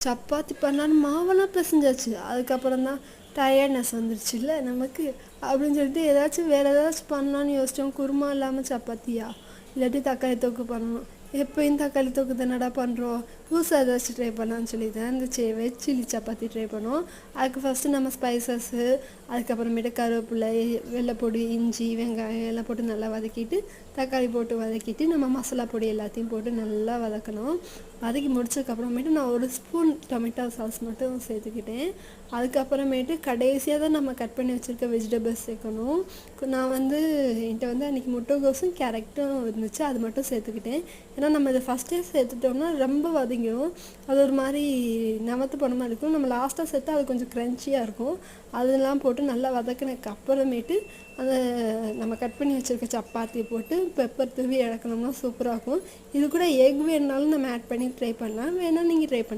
சப்பாத்தி பண்ணலான்னு மாவெல்லாம் பிசைஞ்சாச்சு. அதுக்கப்புறம் தான் டயர்ட்னஸ் வந்துருச்சுல்ல நமக்கு. அப்படின்னு சொல்லிட்டு வேறு ஏதாச்சும் பண்ணலான்னு யோசித்தோம். குருமா இல்லாமல் சப்பாத்தியா, இல்லாட்டி தக்காளி தொக்கு பண்ணணும். எப்பயும் தக்காளி தொக்கு தானடா பண்ணுறோம், புதுசாக ஏதாச்சும் ட்ரை பண்ணலான்னு சொல்லி தான் இந்த வெஜ் சில்லி சப்பாத்தி ட்ரை பண்ணோம். அதுக்கு ஃபஸ்ட்டு நம்ம ஸ்பைசஸ்ஸு, அதுக்கப்புறமேட்டு கருவேப்பிலை, வெள்ளைப்பொடி, இஞ்சி, வெங்காயம் எல்லாம் போட்டு நல்லா வதக்கிட்டு, தக்காளி போட்டு வதக்கிட்டு, நம்ம மசாலா பொடி எல்லாத்தையும் போட்டு நல்லா வதக்கணும். வதக்கி முடிச்சதுக்கப்புறமேட்டு நான் 1 ஸ்பூன் டொமேட்டோ சாஸ் மட்டும் சேர்த்துக்கிட்டேன். அதுக்கப்புறமேட்டு கடைசியாக தான் நம்ம கட் பண்ணி வச்சுருக்க வெஜிடபிள்ஸ் சேர்க்கணும். நான் என்கிட்ட அன்றைக்கி முட்டைகோஸும் கேரட்டும் இருந்துச்சு, அது மட்டும் சேர்த்துக்கிட்டேன். ஏன்னா நம்ம இதை ஃபஸ்ட்டே சேர்த்துட்டோம்னா ரொம்ப வதங்கிடும், அது ஒரு மாதிரி நமத்து போன மாதிரி இருக்கும். நம்ம லாஸ்ட்டாக சேர்த்தா அது கொஞ்சம் க்ரன்ச்சியாக இருக்கும். அதெல்லாம் போட்டு நல்லா வதக்கினதுக்கு அப்புறமேட்டு அந்த நம்ம கட் பண்ணி வச்சுருக்க சப்பாத்தி போட்டு பெப்பர் தூவி இறக்கணும்னா சூப்பராக இருக்கும். இது கூட எக் வேணுனாலும் நம்ம ஆட் பண்ணி ட்ரை பண்ணலாம், வேணால் நீங்கள் ட்ரை பண்ணி